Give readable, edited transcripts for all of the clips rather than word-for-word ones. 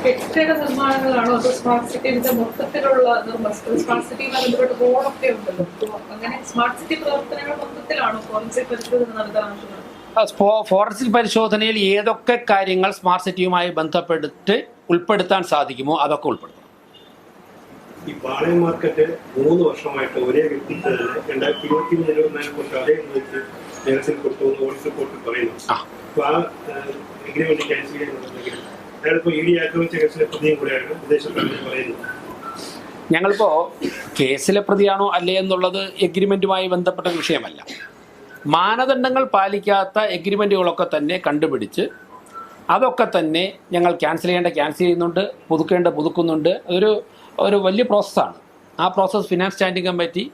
കെട്ടിട നിർമ്മാണങ്ങളാണോ അതോ സ്മാർട്ട് സിറ്റിയുടെ മൊത്തത്തിലുള്ള സ്മാർട്ട് സിറ്റിയുമായി ബന്ധപ്പെട്ട് റോഡൊക്കെ ഉണ്ടല്ലോ, അങ്ങനെ സ്മാർട്ട് സിറ്റി പ്രവർത്തനങ്ങൾ മൊത്തത്തിലാണോ ഫോറൻസിക് പരിശോധന നടത്താൻ ആവശ്യമാണ്? ഫോറൻസിക് പരിശോധനയിൽ ഏതൊക്കെ കാര്യങ്ങൾ സ്മാർട്ട് സിറ്റിയുമായി ബന്ധപ്പെട്ട് ഉൾപ്പെടുത്താൻ സാധിക്കുമോ അതൊക്കെ ഉൾപ്പെടുത്തണം. ഈ പാളയം മാർക്കറ്റ് 3 വർഷമായിട്ട് ഒരേ വ്യക്തിക്ക് തന്നെ 2023 കുറിച്ച് അതേ ഉപയോഗിച്ച് ദേവസ്വം കൊടുത്തു ഓഡിറ്റ് റിപ്പോർട്ടിൽ പറയുന്നു. അപ്പൊ ആ എഗ്രിമെന്റ് ക്യാൻസൽ ചെയ്യാന്നുണ്ടെങ്കിൽ അയാളിപ്പോ ഇ ഡി ആക്രമിച്ച കേസിലെ പ്രതിയും കൂടെയാണ് വിദേശത്ത് പറയുന്നത്. ഞങ്ങളിപ്പോൾ കേസിലെ പ്രതിയാണോ അല്ലേ എന്നുള്ളത് എഗ്രിമെൻറ്റുമായി ബന്ധപ്പെട്ട വിഷയമല്ല. മാനദണ്ഡങ്ങൾ പാലിക്കാത്ത എഗ്രിമെൻറ്റുകളൊക്കെ തന്നെ കണ്ടുപിടിച്ച് അതൊക്കെ തന്നെ ഞങ്ങൾ ക്യാൻസൽ ചെയ്യുന്നുണ്ട്, പുതുക്കുന്നുണ്ട്. ഒരു വലിയ പ്രോസസ്സാണ്. ആ process finance standing committee,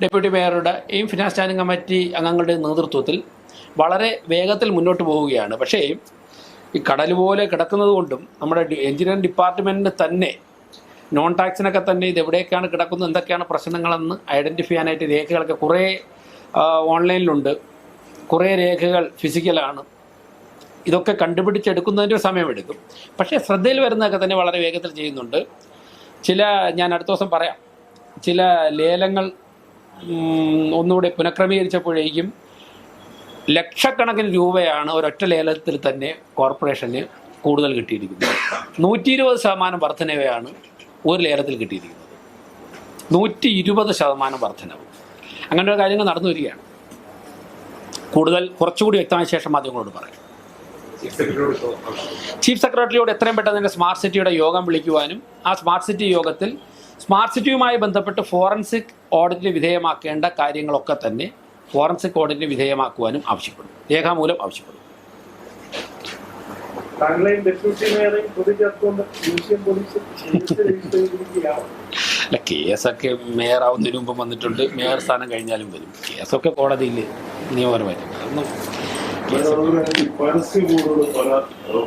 deputy മേയറുടെയും ഫിനാൻസ് സ്റ്റാൻഡിംഗ് കമ്മിറ്റി അംഗങ്ങളുടെയും നേതൃത്വത്തിൽ വളരെ വേഗത്തിൽ മുന്നോട്ട് പോവുകയാണ്. പക്ഷേ ഈ കടൽ പോലെ കിടക്കുന്നത് കൊണ്ടും നമ്മുടെ എഞ്ചിനീയറിംഗ് ഡിപ്പാർട്ട്മെൻറ്റിന് തന്നെ നോൺ ടാക്സിനൊക്കെ തന്നെ ഇത് എവിടെയൊക്കെയാണ് കിടക്കുന്നത്, എന്തൊക്കെയാണ് പ്രശ്നങ്ങളെന്ന് ഐഡൻറ്റിഫൈ ചെയ്യാനായിട്ട് രേഖകളൊക്കെ കുറേ ഓൺലൈനിലുണ്ട്, കുറേ രേഖകൾ ഫിസിക്കലാണ്. ഇതൊക്കെ കണ്ടുപിടിച്ചെടുക്കുന്നതിൻ്റെ സമയമെടുക്കും. പക്ഷേ ശ്രദ്ധയിൽ വരുന്നതൊക്കെ തന്നെ വളരെ വേഗത്തിൽ ചെയ്യുന്നുണ്ട്. ഞാൻ അടുത്ത ദിവസം പറയാം, ചില ലേലങ്ങൾ ഒന്നുകൂടി പുനഃക്രമീകരിച്ചപ്പോഴേക്കും ലക്ഷക്കണക്കിന് രൂപയാണ് ഒരൊറ്റ ലേലത്തിൽ തന്നെ കോർപ്പറേഷന് കൂടുതൽ കിട്ടിയിരിക്കുന്നത്. 120% വർധനവയാണ് ഒരു ലേലത്തിൽ കിട്ടിയിരിക്കുന്നത്. 120% വർധനവ്. അങ്ങനെയുള്ള കാര്യങ്ങൾ നടന്നു വരികയാണ്. കുറച്ചുകൂടി വ്യക്തമായ ശേഷം മാധ്യമങ്ങളോട് പറയാം. ചീഫ് സെക്രട്ടറിയോട് എത്രയും പെട്ടെന്ന് തന്നെ സ്മാർട്ട് സിറ്റിയുടെ യോഗം വിളിക്കുവാനും ആ സ്മാർട്ട് സിറ്റി യോഗത്തിൽ സ്മാർട്ട് സിറ്റിയുമായി ബന്ധപ്പെട്ട് ഫോറൻസിക് ഓഡിറ്റിന് വിധേയമാക്കേണ്ട കാര്യങ്ങളൊക്കെ തന്നെ ഫോറൻസിക് ഓഡിറ്റിന് വിധേയമാക്കുവാനും ആവശ്യപ്പെടും, രേഖാമൂലം ആവശ്യപ്പെടും. അല്ല, കേസൊക്കെ മേയറാവുന്നതിന് മുമ്പ് വന്നിട്ടുണ്ട്, മേയർ സ്ഥാനം കഴിഞ്ഞാലും വരും. കേസൊക്കെ കോടതിയിൽ നിയമപരമായിട്ട് അതൊന്നും പരസ്യ ബോർഡുകൾ പല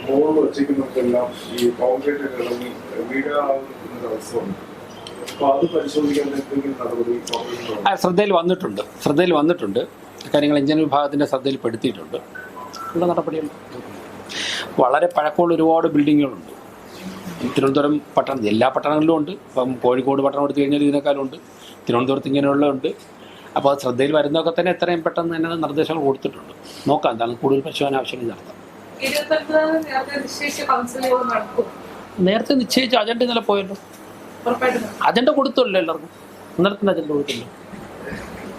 ബോർഡ് വച്ചിരിക്കുന്നവർക്കെല്ലാം ഈ കോൺക്രീറ്റ് ഇറങ്ങി വീടാവുന്ന അവസ്ഥയുണ്ട്. അപ്പൊ അത് പരിശോധിക്കാൻ എന്തെങ്കിലും നടപടി ശ്രദ്ധയിൽ വന്നിട്ടുണ്ട്. കാര്യങ്ങൾ എഞ്ചിനീയറിംഗ് വിഭാഗത്തിൻ്റെ ശ്രദ്ധയിൽപ്പെടുത്തിയിട്ടുണ്ട്. ഉള്ള നടപടിയുണ്ട്. വളരെ പഴക്കമുള്ള ഒരുപാട് ബിൽഡിങ്ങുകളുണ്ട് തിരുവനന്തപുരം പട്ടണത്തിൽ. എല്ലാ പട്ടണങ്ങളിലും ഉണ്ട്. ഇപ്പം കോഴിക്കോട് പട്ടണം എടുത്തു കഴിഞ്ഞാൽ ഇതിനേക്കാളും ഉണ്ട്. തിരുവനന്തപുരത്ത് ഇങ്ങനെയുള്ളതുണ്ട്. അപ്പോൾ അത് ശ്രദ്ധയിൽ വരുന്നതൊക്കെ തന്നെ എത്രയും പെട്ടെന്ന് തന്നെ നിർദ്ദേശങ്ങൾ കൊടുത്തിട്ടുണ്ട്. നോക്കാം, എന്താണ് കൂടുതൽ പരിശോധന ആവശ്യങ്ങൾ നടത്താം. നേരത്തെ നിശ്ചയിച്ച അജണ്ട ഇന്നലെ പോയല്ലോ. അജണ്ട കൊടുത്തല്ലോ എല്ലാവർക്കും. ഇന്നലത്തിൻ്റെ അജണ്ട കൊടുത്തല്ലോ.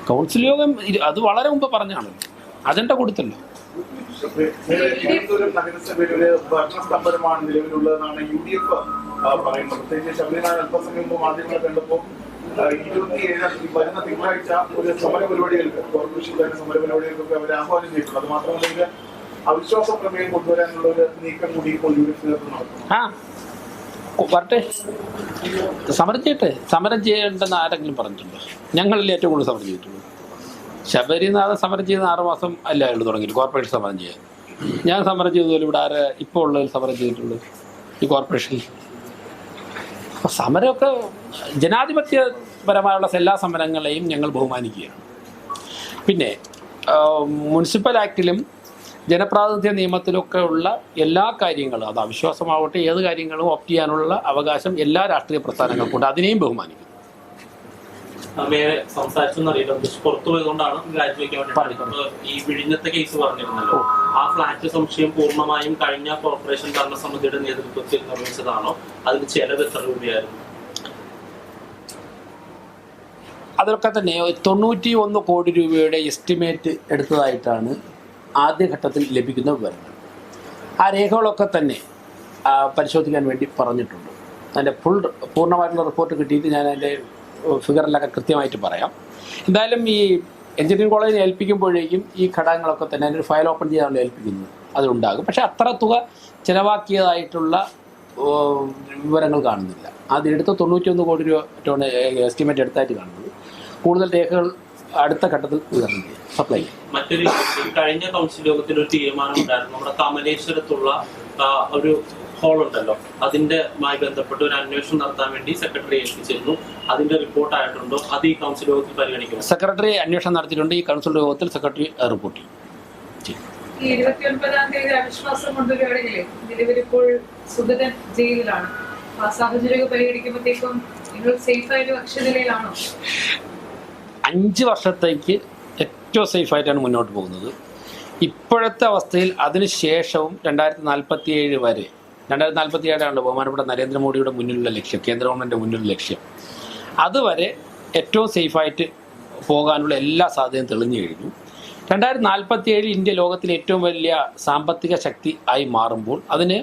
കൗൺസിൽ യോഗം അത് വളരെ മുമ്പ് പറഞ്ഞാണല്ലോ. അജണ്ട കൊടുത്തല്ലോ. നഗരസഭയിലെ ഭരണസ്തംഭനമാണ് നിലവിലുള്ളതെന്നാണ് UDF പറയുന്നത്. പ്രത്യേകിച്ച് ശബരിനാഥ് അല്പസമയം മുമ്പ് മാധ്യമങ്ങളെ കണ്ടപ്പോൾ 27 വരുന്ന തിങ്കളാഴ്ച ഒരു സമര പരിപാടികൾക്ക്, കോർപ്പറേഷൻ തന്നെ സമര പരിപാടികൾക്കൊക്കെ അവർ ആഹ്വാനം ചെയ്തിട്ടുണ്ട്. അത് മാത്രമല്ല ഇത് അവിശ്വാസ പ്രമേയം കൊണ്ടുവരാനുള്ള ഒരു നീക്കം കൂടി ഇപ്പോൾ UDF നേതൃത്വം നടത്തുന്നു. വരട്ടെ, സമരം ചെയ്യേണ്ടെന്ന് ആരെങ്കിലും പറഞ്ഞിട്ടുണ്ടോ? ഞങ്ങളിൽ ഏറ്റവും കൂടുതൽ സമരം ചെയ്തിട്ടുള്ളൂ. ശബരിനാഥൻ സമരം ചെയ്യുന്ന 6 മാസം അല്ല അയാൾ തുടങ്ങിയിട്ട് കോർപ്പറേഷൻ സമരം ചെയ്യാൻ. ഞാൻ സമരം ചെയ്തതുപോലെ ഇവിടെ ഇപ്പോൾ ഉള്ളതിൽ സമരം ചെയ്തിട്ടുള്ളൂ ഈ കോർപ്പറേഷനിൽ. അപ്പോൾ സമരമൊക്കെ ജനാധിപത്യപരമായുള്ള എല്ലാ സമരങ്ങളെയും ഞങ്ങൾ ബഹുമാനിക്കുകയാണ്. പിന്നെ മുനിസിപ്പൽ ആക്ടിലും ജനപ്രാതിനിധ്യ നിയമത്തിലൊക്കെ ഉള്ള എല്ലാ കാര്യങ്ങളും, അത് അവിശ്വാസമാവട്ടെ ഏത് കാര്യങ്ങളും ഓപ്റ്റ് ചെയ്യാനുള്ള അവകാശം എല്ലാ രാഷ്ട്രീയ പ്രസ്ഥാനങ്ങൾക്കുണ്ട്. അതിനെയും ബഹുമാനിക്കുന്നു. സംസാരിച്ചെന്നറിയില്ല, പുറത്തു പോയതുകൊണ്ടാണ് രാജിവെക്കാൻ വേണ്ടി. ഈ വിഴിഞ്ഞത്തെ കേസ് പറഞ്ഞിരുന്നല്ലോ, ആ ഫ്ലാറ്റ് സംശയം പൂർണ്ണമായും കഴിഞ്ഞ കോർപ്പറേഷൻ ഭരണസമിതിയുടെ നേതൃത്വത്തിൽ നിർമ്മിച്ചതാണോ? അതിന് ചെലവ് എത്ര രൂപയായിരുന്നു? അതൊക്കെ തന്നെ 91 കോടി രൂപയുടെ എസ്റ്റിമേറ്റ് എടുത്തതായിട്ടാണ് ആദ്യഘട്ടത്തിൽ ലഭിക്കുന്ന വിവരങ്ങൾ. ആ രേഖകളൊക്കെ തന്നെ പരിശോധിക്കാൻ വേണ്ടി പറഞ്ഞിട്ടുണ്ട്. അതിൻ്റെ പൂർണ്ണമായിട്ടുള്ള റിപ്പോർട്ട് കിട്ടിയിട്ട് ഞാൻ അതിൻ്റെ ഫിഗറിലൊക്കെ കൃത്യമായിട്ട് പറയാം. എന്തായാലും ഈ എഞ്ചിനീയറിംഗ് കോളേജിൽ ഏൽപ്പിക്കുമ്പോഴേക്കും ഈ ഘടകങ്ങളൊക്കെ തന്നെ അതിൻ്റെ ഫയൽ ഓപ്പൺ ചെയ്യാനുള്ള ഏൽപ്പിക്കുന്നത് അതുണ്ടാകും. പക്ഷേ അത്ര തുക ചിലവാക്കിയതായിട്ടുള്ള വിവരങ്ങൾ കാണുന്നില്ല. അതെടുത്ത് 91 കോടി രൂപ എസ്റ്റിമേറ്റ് എടുത്തായിട്ട് കാണുന്നത്. കൂടുതൽ രേഖകൾ അടുത്ത ഘട്ടത്തിൽ സപ്ലൈ ചെയ്യും. മറ്റൊരു കഴിഞ്ഞ കൗൺസിൽ യോഗത്തിൽ ഒരു തീരുമാനം ഉണ്ടായിരുന്നു. നമ്മുടെ കമലേശ്വരത്തുള്ള ഒരു ഹോൾ ഉണ്ടല്ലോ, അതിന്റെമായി ബന്ധപ്പെട്ട് ഒരു അന്വേഷണം നടത്താൻ വേണ്ടി സെക്രട്ടറി ഏൽപ്പിച്ചിരുന്നു. അതിന്റെ റിപ്പോർട്ട് ആയിട്ടുണ്ടോ? അത് ഈ കൗൺസിൽ യോഗത്തിൽ പരിഗണിക്കും. സെക്രട്ടറി അന്വേഷണം നടത്തിയിട്ടുണ്ട്. ഈ കൗൺസിൽ യോഗത്തിൽ സെക്രട്ടറി റിപ്പോർട്ട് ചെയ്യും. ഈ 29-ാം തീയതി അവിശ്വാസം കൊണ്ടുവരികയാണെങ്കിലേ നിലവിലിപ്പോൾ സുഗതൻ ജയിലിലാണ്. ആ സാഹചര്യം പരിഗണിക്കുമ്പോഴത്തേക്കും നിങ്ങൾ സേഫായിട്ട് അക്ഷനിലയിലാണോ? 5 വർഷത്തേക്ക് ഏറ്റവും സേഫായിട്ടാണ് മുന്നോട്ട് പോകുന്നത്. ഇപ്പോഴത്തെ അവസ്ഥയിൽ അതിനുശേഷവും 2047 വരെ, 2047 ബഹുമാനപ്പെട്ട നരേന്ദ്രമോദിയുടെ മുന്നിലുള്ള ലക്ഷ്യം, കേന്ദ്ര ഗവൺമെൻറ് മുന്നിലുള്ള ലക്ഷ്യം, അതുവരെ ഏറ്റവും സേഫായിട്ട് പോകാനുള്ള എല്ലാ സാധ്യതയും തെളിഞ്ഞു കഴിഞ്ഞു. 2047 ഇന്ത്യ ലോകത്തിലെ ഏറ്റവും വലിയ സാമ്പത്തിക ശക്തി ആയി മാറുമ്പോൾ അതിന്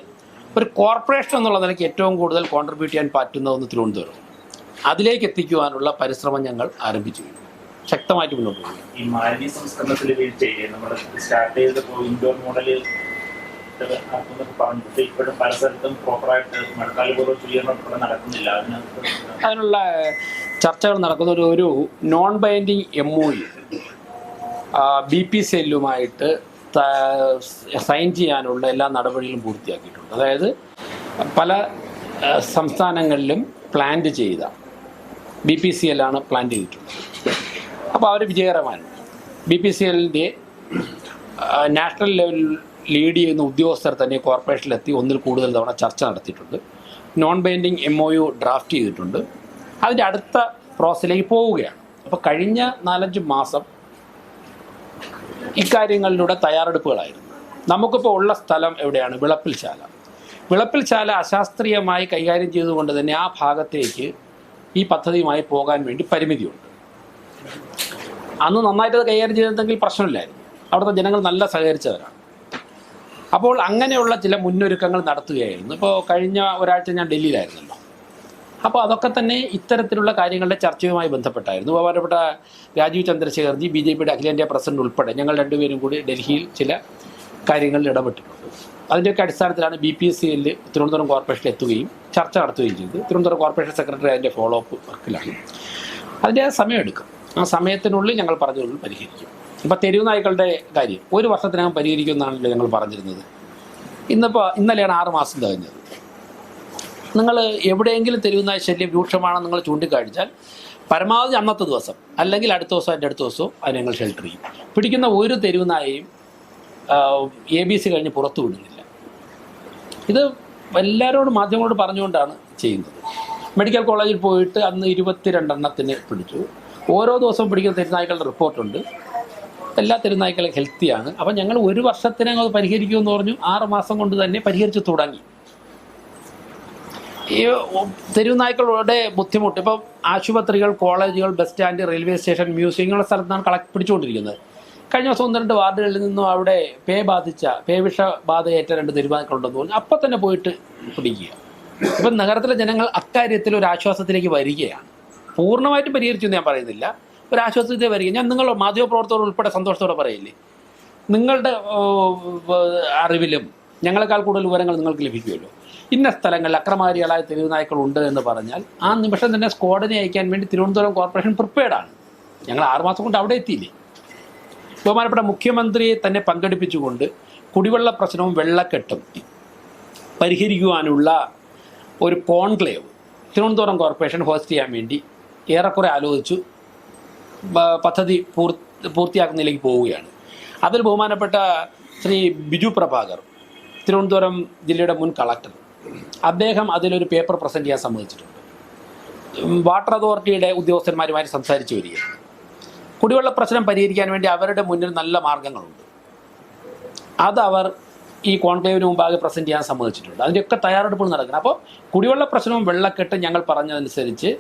ഒരു കോർപ്പറേഷൻ എന്നുള്ള നിലയ്ക്ക് ഏറ്റവും കൂടുതൽ കോൺട്രിബ്യൂട്ട് ചെയ്യാൻ പറ്റുന്ന ഒന്ന് തിരുവനന്തപുരം. അതിലേക്ക് എത്തിക്കുവാനുള്ള പരിശ്രമം ഞങ്ങൾ ആരംഭിച്ചു കഴിഞ്ഞു, ശക്തമായിട്ട് മുന്നോട്ട് പോകും. ഈ മാലിന്യ സംസ്കരണത്തിൽ വീഴ്ചയില്ലേ, നമ്മൾ സ്റ്റാർട്ട് ചെയ്തപ്പോൾ ഇൻഡോർ മോഡല് പറഞ്ഞിട്ട് ഇപ്പോഴും പല സ്ഥലത്തും പ്രോപ്പറായിട്ട് മഴക്കാലപൂർവ്വ ശുചീകരണം നടക്കുന്നില്ല. അതിനുള്ള ചർച്ചകൾ നടക്കുന്ന ഒരു നോൺ ബൈൻഡിങ് MOU BPCLുമായിട്ട് സൈൻ ചെയ്യാനുള്ള എല്ലാ നടപടികളും പൂർത്തിയാക്കിയിട്ടുണ്ട്. അതായത് പല സംസ്ഥാനങ്ങളിലും പ്ലാന്റ് ചെയ്ത BPCLാണ് പ്ലാൻ ചെയ്തിട്ടുള്ളത്. അപ്പോൾ അവർ വിജയകരമാണ്. BPCLൻ്റെ നാഷണൽ ലെവൽ ലീഡ് ചെയ്യുന്ന ഉദ്യോഗസ്ഥർ തന്നെ കോർപ്പറേഷനിലെത്തി ഒന്നിൽ കൂടുതൽ തവണ ചർച്ച നടത്തിയിട്ടുണ്ട്. നോൺ ബൈൻഡിങ് MOU ഡ്രാഫ്റ്റ് ചെയ്തിട്ടുണ്ട്. അതിൻ്റെ അടുത്ത പ്രോസസ്സിലേക്ക് പോവുകയാണ്. അപ്പോൾ കഴിഞ്ഞ 4-5 മാസം ഇക്കാര്യങ്ങളിലൂടെ തയ്യാറെടുപ്പുകളായിരുന്നു. നമുക്കിപ്പോൾ ഉള്ള സ്ഥലം എവിടെയാണ്? വിളപ്പിൽശാല അശാസ്ത്രീയമായി കൈകാര്യം ചെയ്തുകൊണ്ട് തന്നെ ആ ഭാഗത്തേക്ക് ഈ പദ്ധതിയുമായി പോകാൻ വേണ്ടി പരിമിതിയുണ്ട്. അന്ന് നന്നായിട്ടത് കൈകാര്യം ചെയ്തിരുന്നെങ്കിൽ പ്രശ്നമില്ലായിരുന്നു. അവിടുത്തെ ജനങ്ങൾ നല്ല സഹകരിച്ചവരാണ്. അപ്പോൾ അങ്ങനെയുള്ള ചില മുന്നൊരുക്കങ്ങൾ നടത്തുകയായിരുന്നു. ഇപ്പോൾ കഴിഞ്ഞ ഒരാഴ്ച ഞാൻ ഡൽഹിയിലായിരുന്നല്ലോ. അപ്പോൾ അതൊക്കെ തന്നെ ഇത്തരത്തിലുള്ള കാര്യങ്ങളുടെ ചർച്ചയുമായി ബന്ധപ്പെട്ടായിരുന്നു. ബഹുമാനപ്പെട്ട രാജീവ് ചന്ദ്രശേഖർജി, BJPയുടെ അഖിലേന്ത്യാ പ്രസിഡന്റ് ഉൾപ്പെടെ ഞങ്ങൾ രണ്ടുപേരും കൂടി ഡൽഹിയിൽ ചില കാര്യങ്ങളിൽ ഇടപെട്ടിട്ടുണ്ട്. അതിൻ്റെയൊക്കെ അടിസ്ഥാനത്തിലാണ് BPCL തിരുവനന്തപുരം കോർപ്പറേഷനിൽ എത്തുകയും ചർച്ച നടത്തുകയും ചെയ്തു. തിരുവനന്തപുരം കോർപ്പറേഷൻ സെക്രട്ടറി അതിൻ്റെ ഫോളോ അപ്പ് വർക്കിലാണ്. അതിൻ്റെ സമയമെടുക്കും. ആ സമയത്തിനുള്ളിൽ ഞങ്ങൾ പറഞ്ഞതുള്ളിൽ പരിഹരിക്കും. ഇപ്പോൾ തെരുവ് നായ്ക്കളുടെ കാര്യം 1 വർഷത്തിനകം പരിഹരിക്കുമെന്നാണല്ലോ ഞങ്ങൾ പറഞ്ഞിരുന്നത്. ഇന്നലെയാണ് 6 മാസം തികഞ്ഞത്. നിങ്ങൾ എവിടെയെങ്കിലും തെരുവുനായ ശല്യം രൂക്ഷമാണെന്ന് നിങ്ങൾ ചൂണ്ടിക്കാണിച്ചാൽ പരമാവധി അന്നത്തെ ദിവസം അല്ലെങ്കിൽ അടുത്ത ദിവസം അതിൻ്റെ അടുത്ത ദിവസവും അതിനെ ഞങ്ങൾ ഷെൽട്ടർ ചെയ്യും. പിടിക്കുന്ന ഒരു തെരുവുനായയും ABC കഴിഞ്ഞ് പുറത്തു വിടുന്നില്ല. ഇത് എല്ലാവരോടും മാധ്യമങ്ങളോട് പറഞ്ഞുകൊണ്ടാണ് ചെയ്യുന്നത്. മെഡിക്കൽ കോളേജിൽ പോയിട്ട് അന്ന് 22 എണ്ണത്തിന് പിടിച്ചു. ഓരോ ദിവസവും പിടിക്കുന്ന തെരുവുനായ്ക്കളുടെ റിപ്പോർട്ടുണ്ട്. എല്ലാ തെരുവുനായ്ക്കളും ഹെൽത്തിയാണ്. അപ്പം ഞങ്ങൾ 1 വർഷത്തിനകം അത് പരിഹരിക്കുമെന്ന് പറഞ്ഞു. 6 മാസം കൊണ്ട് തന്നെ പരിഹരിച്ച് തുടങ്ങി. ഈ തെരുവുനായ്ക്കളുടെ ബുദ്ധിമുട്ട് ഇപ്പം ആശുപത്രികൾ, കോളേജുകൾ, bus stand, railway station, museum ഇങ്ങനെയുള്ള സ്ഥലത്താണ് പിടിച്ചുകൊണ്ടിരിക്കുന്നത്. കഴിഞ്ഞ ദിവസം 1-2 വാർഡുകളിൽ നിന്നും അവിടെ പേവിഷബാധയേറ്റ 2 തെരുവുനായ്ക്കളുണ്ടെന്ന് പറഞ്ഞു. അപ്പം തന്നെ പോയിട്ട് പിടിക്കുക. ഇപ്പം നഗരത്തിലെ ജനങ്ങൾ അക്കാര്യത്തിൽ ഒരു ആശ്വാസത്തിലേക്ക് വരികയാണ്. പൂർണ്ണമായിട്ടും പരിഹരിച്ചു എന്ന് ഞാൻ പറയുന്നില്ല, ഒരു ആശ്വാസത്തിലേക്ക് വരിക. ഞാൻ നിങ്ങൾ മാധ്യമപ്രവർത്തകർ ഉൾപ്പെടെ സന്തോഷത്തോടെ പറയില്ലേ, നിങ്ങളുടെ അറിവിലും ഞങ്ങളെക്കാൾ കൂടുതൽ വിവരങ്ങൾ നിങ്ങൾക്ക് ലഭിക്കുമല്ലോ. ഇന്ന സ്ഥലങ്ങളിൽ അക്രമകാരികളായ തെരുവുനായ്ക്കളുണ്ട് എന്ന് പറഞ്ഞാൽ ആ നിമിഷം തന്നെ സ്ക്വാഡിനെ അയക്കാൻ വേണ്ടി തിരുവനന്തപുരം കോർപ്പറേഷൻ പ്രിപ്പയർഡാണ്. ഞങ്ങൾ 6 മാസം കൊണ്ട് അവിടെ എത്തിയില്ലേ. ബഹുമാനപ്പെട്ട മുഖ്യമന്ത്രിയെ തന്നെ പങ്കെടുപ്പിച്ചുകൊണ്ട് കുടിവെള്ള പ്രശ്നവും വെള്ളക്കെട്ടും പരിഹരിക്കുവാനുള്ള ഒരു കോൺക്ലേവ് തിരുവനന്തപുരം കോർപ്പറേഷൻ ഹോസ്റ്റ് ചെയ്യാൻ വേണ്ടി ഏറെക്കുറെ ആലോചിച്ചു പദ്ധതി പൂർത്തിയാക്കുന്നതിലേക്ക് പോവുകയാണ്. അതിൽ ബഹുമാനപ്പെട്ട ശ്രീ ബിജു പ്രഭാകർ, തിരുവനന്തപുരം ജില്ലയുടെ മുൻ കളക്ടർ, അദ്ദേഹം അതിലൊരു പേപ്പർ പ്രസൻറ്റ് ചെയ്യാൻ സമ്മതിച്ചിട്ടുണ്ട്. വാട്ടർ അതോറിറ്റിയുടെ ഉദ്യോഗസ്ഥന്മാരുമായി സംസാരിച്ചു വരികയാണ്. കുടിവെള്ള പ്രശ്നം പരിഹരിക്കാൻ വേണ്ടി അവരുടെ മുന്നിൽ നല്ല മാർഗങ്ങളുണ്ട്. അതവർ ഈ കോൺക്ലേവിന് മുമ്പാകെ പ്രസൻറ്റ് ചെയ്യാൻ സമ്മതിച്ചിട്ടുണ്ട്. അതിൻ്റെയൊക്കെ തയ്യാറെടുപ്പുകൾ നടക്കണം. അപ്പോൾ കുടിവെള്ള പ്രശ്നവും വെള്ളക്കെട്ടും ഞങ്ങൾ പറഞ്ഞതനുസരിച്ച്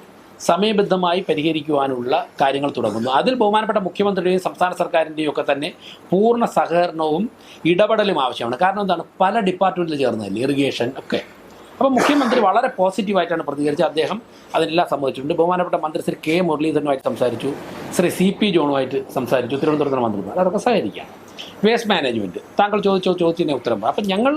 സമയബദ്ധമായി പരിഹരിക്കുവാനുള്ള കാര്യങ്ങൾ തുടങ്ങുന്നു. അതിൽ ബഹുമാനപ്പെട്ട മുഖ്യമന്ത്രിയുടെയും സംസ്ഥാന സർക്കാരിൻ്റെയും ഒക്കെ തന്നെ പൂർണ്ണ സഹകരണവും ഇടപെടലും ആവശ്യമാണ്. കാരണം എന്താണ്, പല ഡിപ്പാർട്ട്മെൻറ്റിൽ ചേർന്നതല്ലേ, ഇറിഗേഷൻ ഒക്കെ. അപ്പോൾ മുഖ്യമന്ത്രി വളരെ പോസിറ്റീവായിട്ടാണ് പ്രതികരിച്ചത്. അദ്ദേഹം അതിനെല്ലാം സംഭവിച്ചിട്ടുണ്ട്. ബഹുമാനപ്പെട്ട മന്ത്രി ശ്രീ K മുരളീധരനുമായിട്ട് സംസാരിച്ചു, ശ്രീ CP ജോണുമായിട്ട് സംസാരിച്ചു, തിരുവനന്തപുരത്തെ മന്ത്രിമാർ, അതൊക്കെ സഹകരിക്കാം. വേസ്റ്റ് മാനേജ്മെൻറ്റ് താങ്കൾ ചോദിച്ചതിന് ഉത്തരം. അപ്പം ഞങ്ങൾ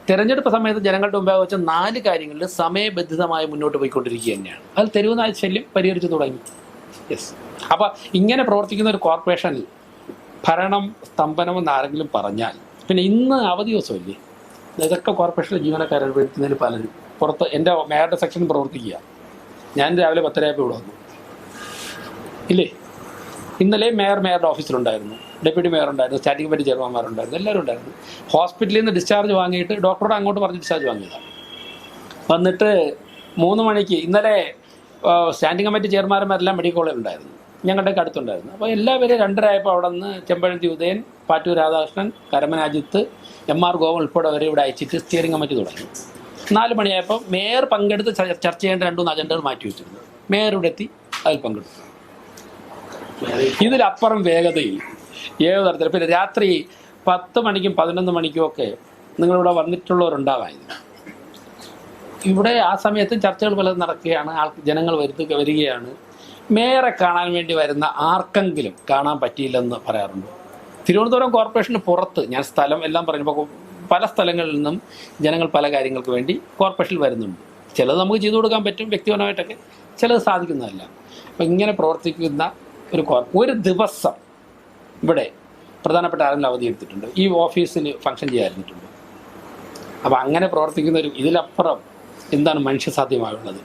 തെരഞ്ഞെടുപ്പ് സമയത്ത് ജനങ്ങളുടെ മുമ്പേ വെച്ച 4 കാര്യങ്ങളിൽ സമയബന്ധിതമായി മുന്നോട്ട് പോയിക്കൊണ്ടിരിക്കുക തന്നെയാണ്. അതിൽ തെരുവുനായ ശല്യം പരിഹരിച്ചു തുടങ്ങി. യെസ്. അപ്പോൾ ഇങ്ങനെ പ്രവർത്തിക്കുന്ന ഒരു കോർപ്പറേഷനിൽ ഭരണം സ്തംഭനമെന്ന് ആരെങ്കിലും പറഞ്ഞാൽ പിന്നെ ഇന്ന് അവധി ദിവസമല്ലേ, ഇതൊക്കെ കോർപ്പറേഷനിലെ ജീവനക്കാരെ വരുത്തുന്നതിൽ പലരും പുറത്ത് എൻ്റെ മേയറുടെ സെക്ഷനിൽ പ്രവർത്തിക്കുക. ഞാൻ രാവിലെ 10:30 ഇവിടെ വന്നു ഇല്ലേ. ഇന്നലെ മേയറുടെ ഓഫീസിലുണ്ടായിരുന്നു. ഡെപ്യൂട്ടി മേയർ ഉണ്ടായിരുന്നു, സ്റ്റാൻഡിംഗ് കമ്മിറ്റി ചെയർമാൻമാരുണ്ടായിരുന്നു, എല്ലാവരും ഉണ്ടായിരുന്നു. ഹോസ്പിറ്റലിൽ നിന്ന് ഡിസ്ചാർജ് വാങ്ങിയിട്ട് ഡോക്ടറോട് അങ്ങോട്ട് പറഞ്ഞ് ഡിസ്ചാർജ് വാങ്ങിയതാണ്. വന്നിട്ട് 3 മണിക്ക് ഇന്നലെ സ്റ്റാൻഡിംഗ് കമ്മിറ്റി ചെയർമാന്മാരെല്ലാം മെഡിക്കൽ കോളേജിൽ ഉണ്ടായിരുന്നു, ഞങ്ങളുടെയൊക്കെ അടുത്തുണ്ടായിരുന്നു. അപ്പോൾ എല്ലാവരും 2:30 ആയപ്പോൾ അവിടെ നിന്ന് ചെമ്പഴന്തി ഉദയൻ, പാറ്റൂർ രാധാകൃഷ്ണൻ, കരമനാജിത്ത്, MR ഗോവൻ ഉൾപ്പെടെ വരെ ഇവിടെ അയച്ചിട്ട് സ്റ്റിയറിംഗ് കമ്മിറ്റി തുടങ്ങി. 4 മണിയായപ്പോൾ മേയർ പങ്കെടുത്ത് ചർച്ച ചെയ്യേണ്ട 2-3 അജണ്ടകൾ മാറ്റി വെച്ചിരുന്നു. മേയർ ഇവിടെ എത്തി, അതിൽ പങ്കെടുത്തു. ഇതിലപ്പുറം വേഗതയിൽ ഏത് തരത്തിൽ. പിന്നെ രാത്രി 10 മണിക്കും 11 മണിക്കും ഒക്കെ നിങ്ങളിവിടെ വന്നിട്ടുള്ളവരുണ്ടാവായിരുന്നു. ഇവിടെ ആ സമയത്ത് ചർച്ചകൾ പലതും നടക്കുകയാണ്, ജനങ്ങൾ വരികയാണ്. മേയറെ കാണാൻ വേണ്ടി വരുന്ന ആർക്കെങ്കിലും കാണാൻ പറ്റിയില്ലെന്ന് പറയാറുണ്ട്. തിരുവനന്തപുരം കോർപ്പറേഷന് പുറത്ത് ഞാൻ സ്ഥലം എല്ലാം പറഞ്ഞപ്പോൾ പല സ്ഥലങ്ങളിൽ നിന്നും ജനങ്ങൾ പല കാര്യങ്ങൾക്ക് വേണ്ടി കോർപ്പറേഷനിൽ വരുന്നുണ്ട്. ചിലത് നമുക്ക് ചെയ്തു കൊടുക്കാൻ പറ്റും വ്യക്തിപരമായിട്ടൊക്കെ, ചിലത് സാധിക്കുന്നതല്ല. അപ്പം ഇങ്ങനെ പ്രവർത്തിക്കുന്ന ഒരു ദിവസം ഇവിടെ പ്രധാനപ്പെട്ട ആരെങ്കിലും അവധി എടുത്തിട്ടുണ്ട്, ഈ ഓഫീസിൽ ഫംഗ്ഷൻ ചെയ്യാതിരുന്നിട്ടുണ്ട്. അപ്പം അങ്ങനെ പ്രവർത്തിക്കുന്ന ഇതിലപ്പുറം എന്താണ് മനുഷ്യസാധ്യമായുള്ളത്?